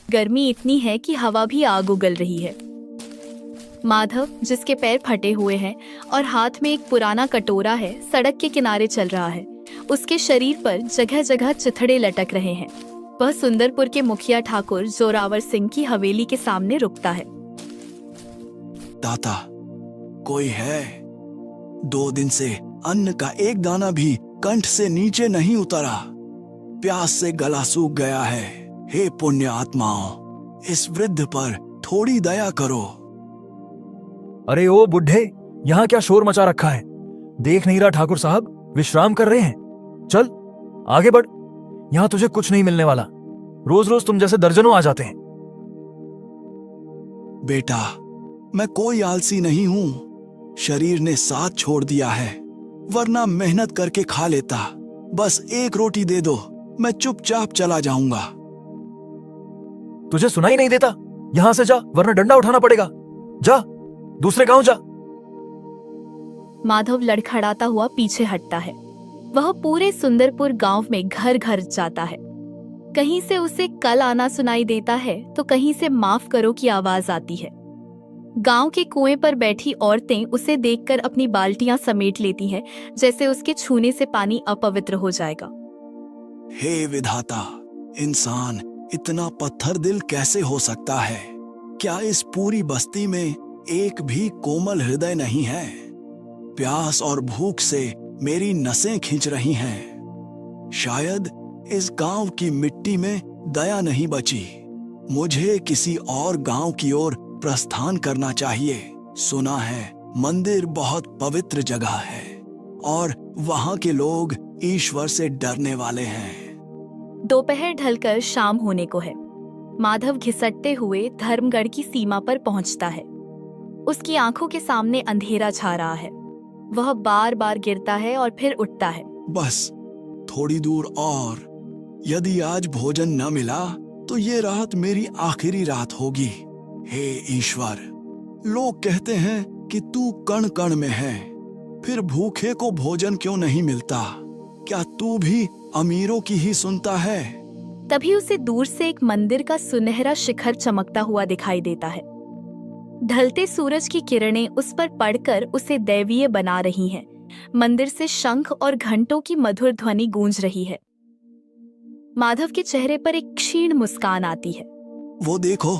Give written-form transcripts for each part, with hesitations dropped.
गर्मी इतनी है कि हवा भी आग उगल रही है। माधव, जिसके पैर फटे हुए हैं और हाथ में एक पुराना कटोरा है, सड़क के किनारे चल रहा है। उसके शरीर पर जगह जगह चिथड़े लटक रहे हैं। वह सुंदरपुर के मुखिया ठाकुर जोरावर सिंह की हवेली के सामने रुकता है। दाता, कोई है? 2 दिन से अन्न का एक दाना भी कंठ से नीचे नहीं उतरा। प्यास से गला सूख गया है। हे पुण्य आत्माओं, इस वृद्ध पर थोड़ी दया करो। अरे ओ बुढ़े, यहाँ क्या शोर मचा रखा है? देख नहीं रहा ठाकुर साहब विश्राम कर रहे हैं? चल आगे बढ़, यहाँ तुझे कुछ नहीं मिलने वाला। रोज रोज तुम जैसे दर्जनों आ जाते हैं। बेटा, मैं कोई आलसी नहीं हूँ। शरीर ने साथ छोड़ दिया है, वरना मेहनत करके खा लेता। बस एक रोटी दे दो, मैं चुपचाप चला जाऊंगा। तुझे सुनाई नहीं देता? यहां से जा, वरना डंडा उठाना पड़ेगा। जा, दूसरे गांव जा। माधव लड़खड़ाता हुआ पीछे हटता है। वह पूरे सुंदरपुर गांव में घर घर जाता है। कहीं से उसे कल आना सुनाई देता है तो कहीं से माफ करो की आवाज आती है। गांव के कुएं पर बैठी औरतें उसे देखकर अपनी बाल्टियां समेट लेती हैं, जैसे उसके छूने से पानी अपवित्र हो जाएगा। हे विधाता, इंसान इतना पत्थर दिल कैसे हो सकता है? क्या इस पूरी बस्ती में एक भी कोमल हृदय नहीं है? प्यास और भूख से मेरी नसें खींच रही हैं। शायद इस गांव की मिट्टी में दया नहीं बची। मुझे किसी और गांव की ओर प्रस्थान करना चाहिए। सुना है मंदिर बहुत पवित्र जगह है और वहां के लोग ईश्वर से डरने वाले हैं। दोपहर ढलकर शाम होने को है। माधव घिसटते हुए धर्मगढ़ की सीमा पर पहुंचता है। उसकी आंखों के सामने अंधेरा छा रहा है। वह बार बार गिरता है और फिर उठता है। बस थोड़ी दूर और। यदि आज भोजन न मिला तो ये रात मेरी आखिरी रात होगी। हे ईश्वर, लोग कहते हैं कि तू कण कण में है, फिर भूखे को भोजन क्यों नहीं मिलता? क्या तू भी अमीरों की ही सुनता है? तभी उसे दूर से एक मंदिर का सुनहरा शिखर चमकता हुआ दिखाई देता है। ढलते सूरज की किरणें उस पर पड़कर उसे दैवीय बना रही हैं। मंदिर से शंख और घंटों की मधुर ध्वनि गूंज रही है। माधव के चेहरे पर एक क्षीण मुस्कान आती है। वो देखो,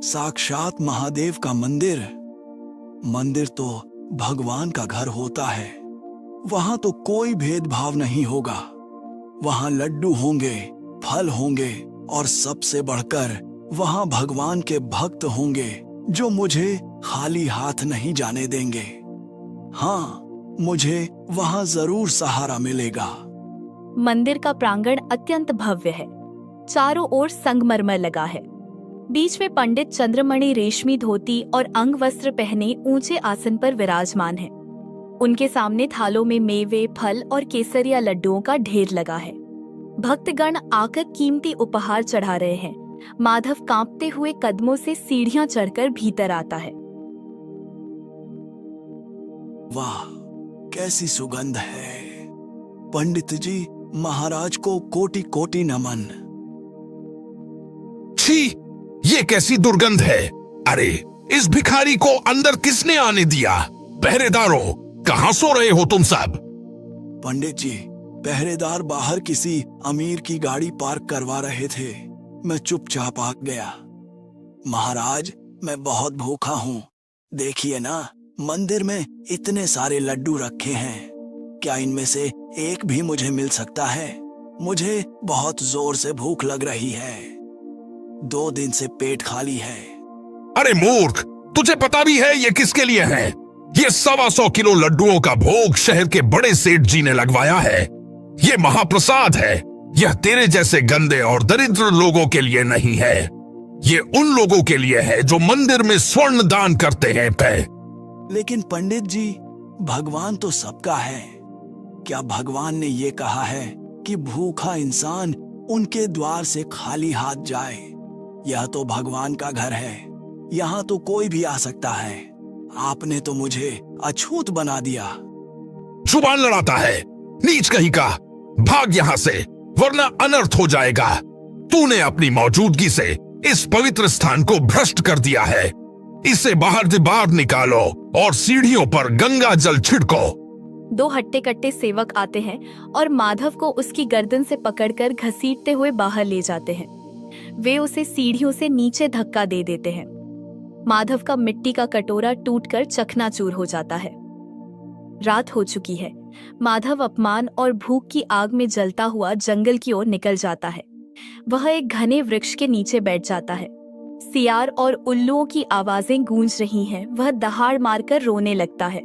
साक्षात महादेव का मंदिर। मंदिर तो भगवान का घर होता है। वहां तो कोई भेदभाव नहीं होगा। वहां लड्डू होंगे, फल होंगे और सबसे बढ़कर वहां भगवान के भक्त होंगे जो मुझे खाली हाथ नहीं जाने देंगे। हाँ, मुझे वहां जरूर सहारा मिलेगा। मंदिर का प्रांगण अत्यंत भव्य है। चारों ओर संगमरमर लगा है। बीच में पंडित चंद्रमणि रेशमी धोती और अंग वस्त्र पहने ऊंचे आसन पर विराजमान है। उनके सामने थालों में मेवे, फल और केसरिया लड्डुओं का ढेर लगा है। भक्तगण आकर कीमती उपहार चढ़ा रहे हैं। माधव कांपते हुए कदमों से सीढ़ियां चढ़कर भीतर आता है। वाह, कैसी सुगंध है! पंडित जी, महाराज को कोटि कोटि नमन। छी, ये कैसी दुर्गंध है? अरे, इस भिखारी को अंदर किसने आने दिया? पहरेदारों, कहां सो रहे हो तुम सब? पंडित जी, पहरेदार बाहर किसी अमीर की गाड़ी पार्क करवा रहे थे। मैं चुपचाप आ गया। महाराज, मैं बहुत भूखा हूँ। देखिए ना, मंदिर में इतने सारे लड्डू रखे हैं। क्या इनमें से एक भी मुझे मिल सकता है? मुझे बहुत जोर से भूख लग रही है। 2 दिन से पेट खाली है। अरे मूर्ख, तुझे पता भी है ये किसके लिए है? ये 125 किलो लड्डुओं का भोग शहर के बड़े सेठ जी ने लगवाया है। ये महाप्रसाद है। यह तेरे जैसे गंदे और दरिद्र लोगों के लिए नहीं है। ये उन लोगों के लिए है जो मंदिर में स्वर्ण दान करते हैं। लेकिन पंडित जी, भगवान तो सबका है। क्या भगवान ने ये कहा है कि भूखा इंसान उनके द्वार से खाली हाथ जाए? यह तो भगवान का घर है। यहाँ तो कोई भी आ सकता है। आपने तो मुझे अछूत बना दिया। जुबान लड़ाता है, नीच कहीं का। भाग यहां से, वरना अनर्थ हो जाएगा। तूने अपनी मौजूदगी से इस पवित्र स्थान को भ्रष्ट कर दिया है। इसे बाहर निकालो और सीढ़ियों पर गंगा जल छिड़को। 2 हट्टे कट्टे सेवक आते हैं और माधव को उसकी गर्दन से पकड़कर घसीटते हुए बाहर ले जाते हैं। वे उसे सीढ़ियों से नीचे धक्का दे देते हैं। माधव का मिट्टी का कटोरा टूटकर चकनाचूर हो जाता है। रात हो चुकी है। माधव अपमान और भूख की आग में जलता हुआ जंगल की ओर निकल जाता है। वह एक घने वृक्ष के नीचे बैठ जाता है। सियार और उल्लुओं की आवाजें गूंज रही हैं। वह दहाड़ मारकर रोने लगता है।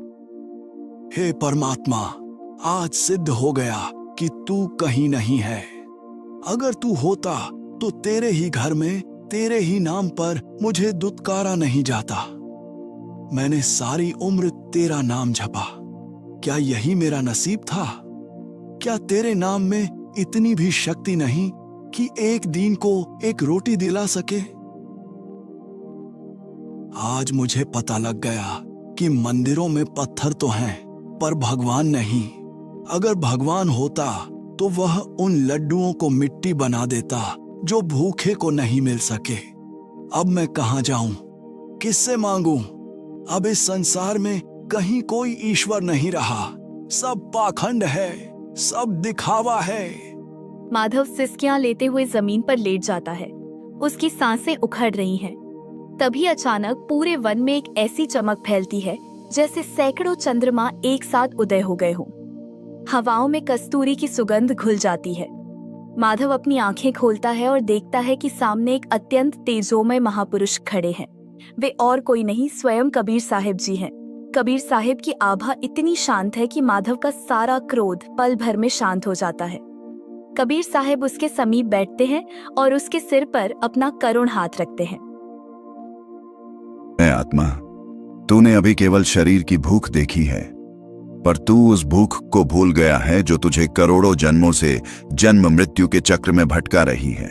हे परमात्मा, आज सिद्ध हो गया कि तू कहीं नहीं है। अगर तू होता तो तेरे ही घर में तेरे ही नाम पर मुझे दुत्कारा नहीं जाता। मैंने सारी उम्र तेरा नाम जपा। क्या यही मेरा नसीब था? क्या तेरे नाम में इतनी भी शक्ति नहीं कि एक दीन को एक रोटी दिला सके? आज मुझे पता लग गया कि मंदिरों में पत्थर तो हैं, पर भगवान नहीं। अगर भगवान होता तो वह उन लड्डुओं को मिट्टी बना देता जो भूखे को नहीं मिल सके। अब मैं कहां जाऊं? किससे मांगूं? अब इस संसार में कहीं कोई ईश्वर नहीं रहा। सब पाखंड है, सब दिखावा है। माधव सिसकियां लेते हुए जमीन पर लेट जाता है। उसकी सांसें उखड़ रही हैं। तभी अचानक पूरे वन में एक ऐसी चमक फैलती है जैसे सैकड़ों चंद्रमा एक साथ उदय हो गए हों। हवाओं में कस्तूरी की सुगंध घुल जाती है। माधव अपनी आंखें खोलता है और देखता है कि सामने एक अत्यंत तेजोमय महापुरुष खड़े हैं। वे और कोई नहीं, स्वयं कबीर साहिब जी हैं। कबीर साहिब की आभा इतनी शांत है कि माधव का सारा क्रोध पल भर में शांत हो जाता है। कबीर साहिब उसके समीप बैठते हैं और उसके सिर पर अपना करुण हाथ रखते हैं। ऐ आत्मा, तूने अभी केवल शरीर की भूख देखी है, पर तू उस भूख को भूल गया है जो तुझे करोड़ों जन्मों से जन्म मृत्यु के चक्र में भटका रही है।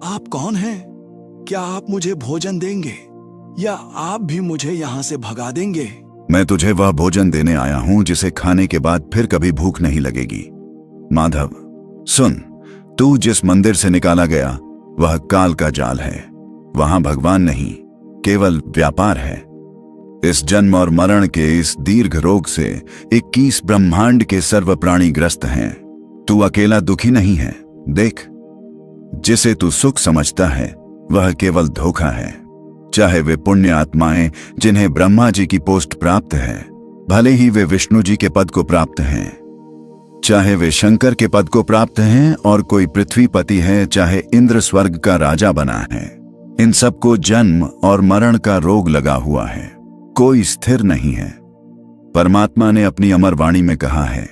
आप कौन हैं? क्या आप मुझे भोजन देंगे या आप भी मुझे यहाँ से भगा देंगे? मैं तुझे वह भोजन देने आया हूं जिसे खाने के बाद फिर कभी भूख नहीं लगेगी। माधव सुन, तू जिस मंदिर से निकाला गया वह काल का जाल है। वहां भगवान नहीं, केवल व्यापार है। इस जन्म और मरण के इस दीर्घ रोग से 21 ब्रह्मांड के सर्व प्राणी ग्रस्त हैं। तू अकेला दुखी नहीं है। देख, जिसे तू सुख समझता है वह केवल धोखा है। चाहे वे पुण्य आत्माएं जिन्हें ब्रह्मा जी की पोस्ट प्राप्त है, भले ही वे विष्णु जी के पद को प्राप्त हैं, चाहे वे शंकर के पद को प्राप्त हैं और कोई पृथ्वीपति है, चाहे इंद्र स्वर्ग का राजा बना है, इन सबको जन्म और मरण का रोग लगा हुआ है। कोई स्थिर नहीं है। परमात्मा ने अपनी अमर वाणी में कहा है,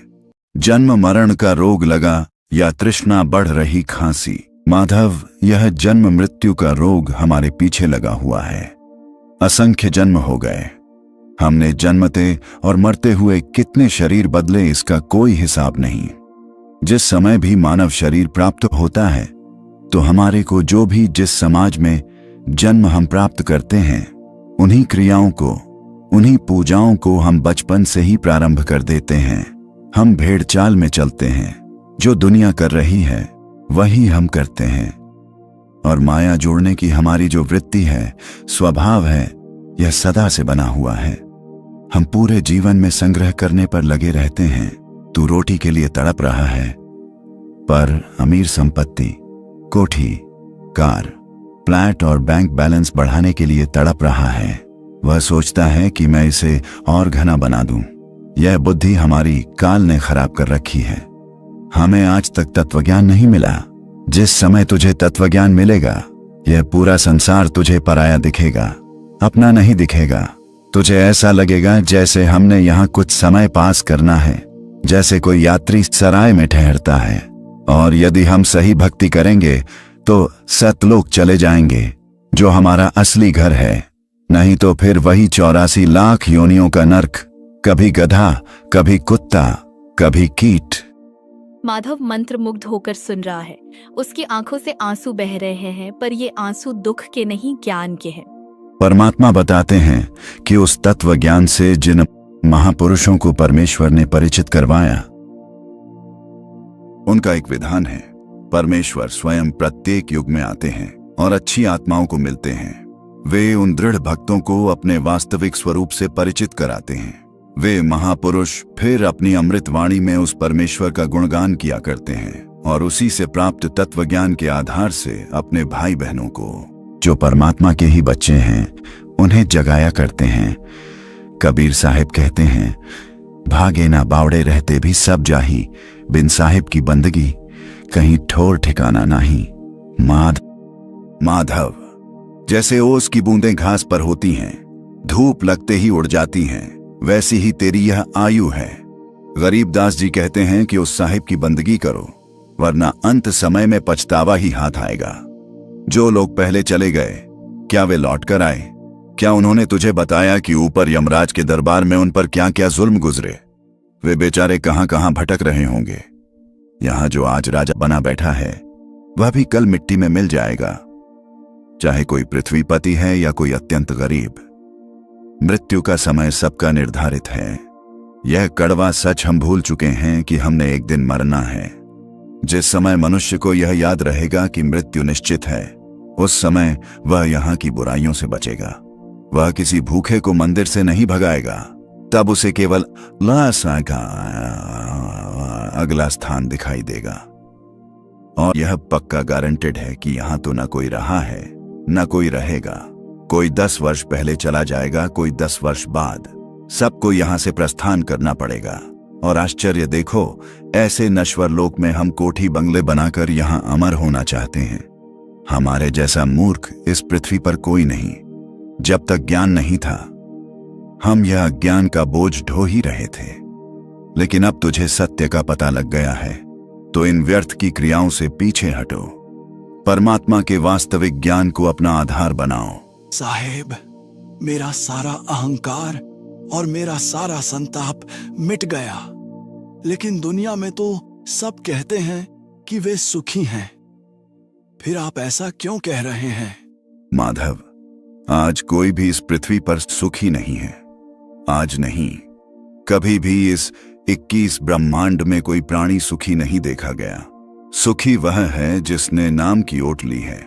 जन्म मरण का रोग लगा या तृष्णा बढ़ रही खांसी। माधव, यह जन्म मृत्यु का रोग हमारे पीछे लगा हुआ है। असंख्य जन्म हो गए। हमने जन्मते और मरते हुए कितने शरीर बदले इसका कोई हिसाब नहीं। जिस समय भी मानव शरीर प्राप्त होता है तो हमारे को जो भी जिस समाज में जन्म हम प्राप्त करते हैं, उन्हीं क्रियाओं को, उन्हीं पूजाओं को हम बचपन से ही प्रारंभ कर देते हैं। हम भेड़ चाल में चलते हैं। जो दुनिया कर रही है वही हम करते हैं। और माया जोड़ने की हमारी जो वृत्ति है, स्वभाव है, यह सदा से बना हुआ है। हम पूरे जीवन में संग्रह करने पर लगे रहते हैं। तू रोटी के लिए तड़प रहा है, पर अमीर संपत्ति, कोठी, कार, फ्लैट और बैंक बैलेंस बढ़ाने के लिए तड़प रहा है। वह सोचता है कि मैं इसे और घना बना दूं। यह बुद्धि हमारी काल ने खराब कर रखी है। हमें आज तक तत्वज्ञान नहीं मिला। जिस समय तुझे तत्वज्ञान मिलेगा, यह पूरा संसार तुझे पराया दिखेगा, अपना नहीं दिखेगा। तुझे ऐसा लगेगा जैसे हमने यहाँ कुछ समय पास करना है, जैसे कोई यात्री सराय में ठहरता है। और यदि हम सही भक्ति करेंगे तो सतलोक चले जाएंगे, जो हमारा असली घर है। नहीं तो फिर वही 84 लाख योनियों का नर्क, कभी गधा, कभी कुत्ता, कभी कीट। माधव मंत्रमुग्ध होकर सुन रहा है। उसकी आंखों से आंसू बह रहे हैं, पर ये आंसू दुख के नहीं, ज्ञान के हैं। परमात्मा बताते हैं कि उस तत्व ज्ञान से जिन महापुरुषों को परमेश्वर ने परिचित करवाया, उनका एक विधान है। परमेश्वर स्वयं प्रत्येक युग में आते हैं और अच्छी आत्माओं को मिलते हैं। वे उन दृढ़ भक्तों को अपने वास्तविक स्वरूप से परिचित कराते हैं। वे महापुरुष फिर अपनी अमृत वाणी में उस परमेश्वर का गुणगान किया करते हैं और उसी से प्राप्त तत्व ज्ञान के आधार से अपने भाई बहनों को, जो परमात्मा के ही बच्चे हैं, उन्हें जगाया करते हैं। कबीर साहिब कहते हैं, भागे ना बावड़े रहते भी सब जाही, बिन साहिब की बंदगी कहीं ठोर ठिकाना नहीं। माधव, जैसे ओस की बूंदें घास पर होती हैं, धूप लगते ही उड़ जाती हैं, वैसी ही तेरी यह आयु है। गरीबदास जी कहते हैं कि उस साहिब की बंदगी करो, वरना अंत समय में पछतावा ही हाथ आएगा। जो लोग पहले चले गए, क्या वे लौट कर आए? क्या उन्होंने तुझे बताया कि ऊपर यमराज के दरबार में उन पर क्या क्या जुल्म गुजरे? वे बेचारे कहां कहां भटक रहे होंगे। यहां जो आज राजा बना बैठा है, वह भी कल मिट्टी में मिल जाएगा, चाहे कोई पृथ्वीपति है या कोई अत्यंत गरीब। मृत्यु का समय सबका निर्धारित है। यह कड़वा सच हम भूल चुके हैं कि हमने एक दिन मरना है। जिस समय मनुष्य को यह याद रहेगा कि मृत्यु निश्चित है, उस समय वह यहां की बुराइयों से बचेगा। वह किसी भूखे को मंदिर से नहीं भगाएगा, तब उसे केवल लासा का अगला स्थान दिखाई देगा। और यह पक्का गारंटेड है कि यहां तो न कोई रहा है न कोई रहेगा। कोई 10 वर्ष पहले चला जाएगा, कोई 10 वर्ष बाद। सबको यहां से प्रस्थान करना पड़ेगा। और आश्चर्य देखो, ऐसे नश्वर लोक में हम कोठी बंगले बनाकर यहां अमर होना चाहते हैं। हमारे जैसा मूर्ख इस पृथ्वी पर कोई नहीं। जब तक ज्ञान नहीं था, हम यह अज्ञान का बोझ ढो ही रहे थे। लेकिन अब तुझे सत्य का पता लग गया है, तो इन व्यर्थ की क्रियाओं से पीछे हटो। परमात्मा के वास्तविक ज्ञान को अपना आधार बनाओ। साहेब, मेरा सारा अहंकार और मेरा सारा संताप मिट गया। लेकिन दुनिया में तो सब कहते हैं कि वे सुखी हैं। फिर आप ऐसा क्यों कह रहे हैं? माधव, आज कोई भी इस पृथ्वी पर सुखी नहीं है। आज नहीं, कभी भी इस 21 ब्रह्मांड में कोई प्राणी सुखी नहीं देखा गया। सुखी वह है जिसने नाम की ओट ली है।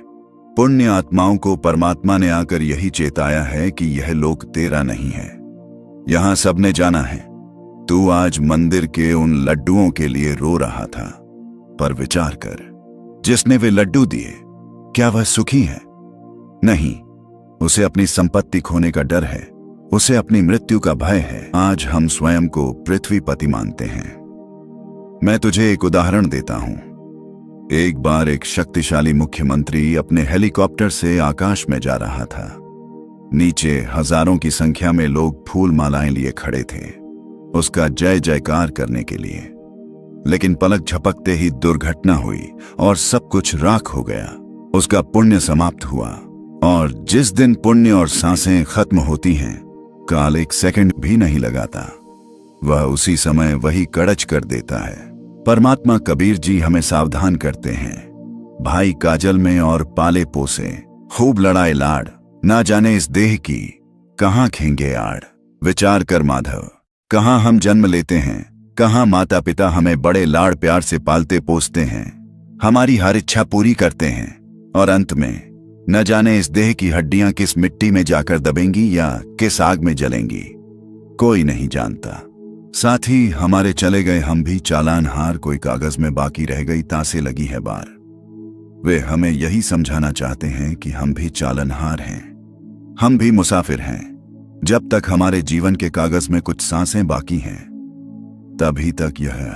पुण्य आत्माओं को परमात्मा ने आकर यही चेताया है कि यह लोक तेरा नहीं है। यहां सबने जाना है। तू आज मंदिर के उन लड्डुओं के लिए रो रहा था, पर विचार कर, जिसने वे लड्डू दिए, क्या वह सुखी है? नहीं, उसे अपनी संपत्ति खोने का डर है, उसे अपनी मृत्यु का भय है। आज हम स्वयं को पृथ्वीपति मानते हैं। मैं तुझे एक उदाहरण देता हूं। एक बार एक शक्तिशाली मुख्यमंत्री अपने हेलीकॉप्टर से आकाश में जा रहा था। नीचे हजारों की संख्या में लोग फूल मालाएं लिए खड़े थे, उसका जय जयकार करने के लिए। लेकिन पलक झपकते ही दुर्घटना हुई और सब कुछ राख हो गया। उसका पुण्य समाप्त हुआ। और जिस दिन पुण्य और सांसें खत्म होती हैं, काल एक सेकंड भी नहीं लगाता। वह उसी समय वही कड़च कर देता है। परमात्मा कबीर जी हमें सावधान करते हैं, भाई काजल में और पाले पोसे, खूब लड़ाए लाड़, ना जाने इस देह की कहां खेंगे आड़। विचार कर माधव, कहां हम जन्म लेते हैं, कहां माता पिता हमें बड़े लाड़ प्यार से पालते पोसते हैं, हमारी हर इच्छा पूरी करते हैं, और अंत में न जाने इस देह की हड्डियां किस मिट्टी में जाकर दबेंगी या किस आग में जलेंगी, कोई नहीं जानता। साथ ही हमारे चले गए हम भी चालान हार, कोई कागज में बाकी रह गई तासे लगी है बार। वे हमें यही समझाना चाहते हैं कि हम भी चालानहार हैं, हम भी मुसाफिर हैं। जब तक हमारे जीवन के कागज में कुछ सांसें बाकी हैं, तभी तक यह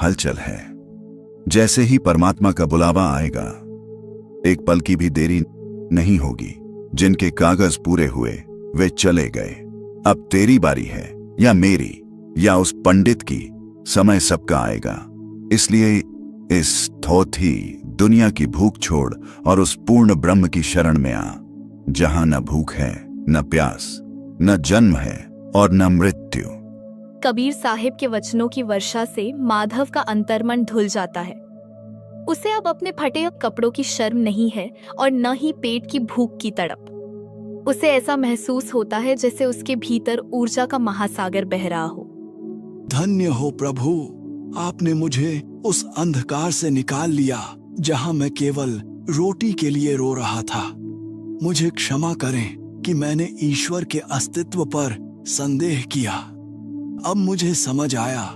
हलचल है। जैसे ही परमात्मा का बुलावा आएगा, एक पल की भी देरी नहीं होगी। जिनके कागज पूरे हुए वे चले गए। अब तेरी बारी है या मेरी या उस पंडित की, समय सबका आएगा। इसलिए इस थोथी दुनिया की भूख छोड़ और उस पूर्ण ब्रह्म की शरण में आ, जहां न भूख है, न प्यास, न जन्म है और न मृत्यु। कबीर साहिब के वचनों की वर्षा से माधव का अंतर्मन धुल जाता है। उसे अब अपने फटे कपड़ों की शर्म नहीं है और न ही पेट की भूख की तड़प। उसे ऐसा महसूस होता है जैसे उसके भीतर ऊर्जा का महासागर बह रहा हो। धन्य हो प्रभु, आपने मुझे उस अंधकार से निकाल लिया जहां मैं केवल रोटी के लिए रो रहा था। मुझे क्षमा करें कि मैंने ईश्वर के अस्तित्व पर संदेह किया। अब मुझे समझ आया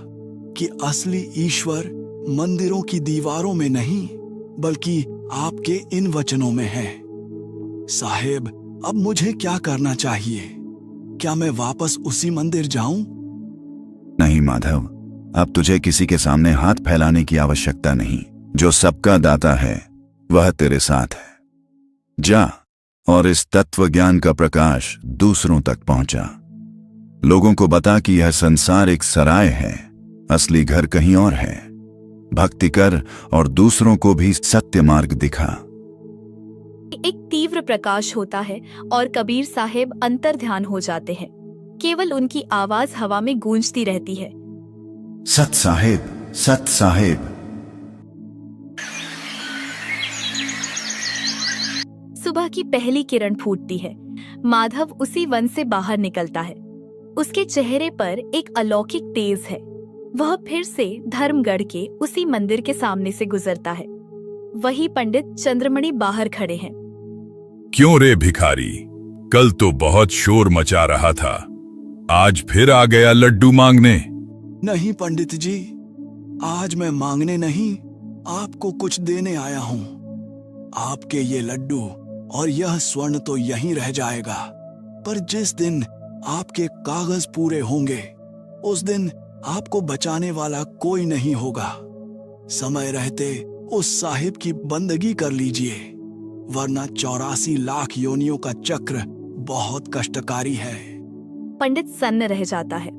कि असली ईश्वर मंदिरों की दीवारों में नहीं, बल्कि आपके इन वचनों में है। साहेब, अब मुझे क्या करना चाहिए? क्या मैं वापस उसी मंदिर जाऊं? नहीं माधव, अब तुझे किसी के सामने हाथ फैलाने की आवश्यकता नहीं। जो सबका दाता है वह तेरे साथ है। जा और इस तत्व ज्ञान का प्रकाश दूसरों तक पहुंचा। लोगों को बता कि यह संसार एक सराय है, असली घर कहीं और है। भक्ति कर और दूसरों को भी सत्य मार्ग दिखा। एक तीव्र प्रकाश होता है और कबीर साहेब अंतर ध्यान हो जाते हैं। केवल उनकी आवाज हवा में गूंजती रहती है। सत साहेब, सत साहेब। सुबह की पहली किरण फूटती है। माधव उसी वन से बाहर निकलता है। उसके चेहरे पर एक अलौकिक तेज है। वह फिर से धर्मगढ़ के उसी मंदिर के सामने से गुजरता है। वही पंडित चंद्रमणि बाहर खड़े हैं। क्यों रे भिखारी, कल तो बहुत शोर मचा रहा था, आज फिर आ गया लड्डू मांगने? नहीं पंडित जी, आज मैं मांगने नहीं, आपको कुछ देने आया हूं। आपके ये लड्डू और यह स्वर्ण तो यहीं रह जाएगा, पर जिस दिन आपके कागज पूरे होंगे उस दिन आपको बचाने वाला कोई नहीं होगा। समय रहते उस साहिब की बंदगी कर लीजिए, वरना 84 लाख योनियों का चक्र बहुत कष्टकारी है। पंडित सन्न रह जाता है।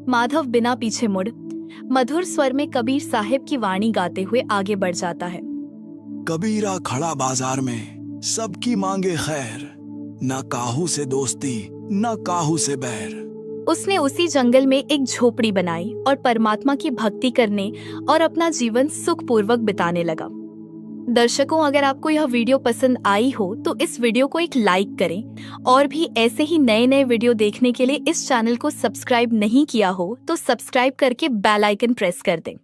माधव बिना पीछे मुड़ मधुर स्वर में कबीर साहिब की वाणी गाते हुए आगे बढ़ जाता है। कबीरा खड़ा बाजार में सबकी मांगे खैर, न काहू से दोस्ती न काहू से बैर। उसने उसी जंगल में एक झोपड़ी बनाई और परमात्मा की भक्ति करने और अपना जीवन सुखपूर्वक बिताने लगा। दर्शकों, अगर आपको यह वीडियो पसंद आई हो तो इस वीडियो को एक लाइक करें और भी ऐसे ही नए नए वीडियो देखने के लिए इस चैनल को सब्सक्राइब नहीं किया हो तो सब्सक्राइब करके बेल आइकन प्रेस कर दें।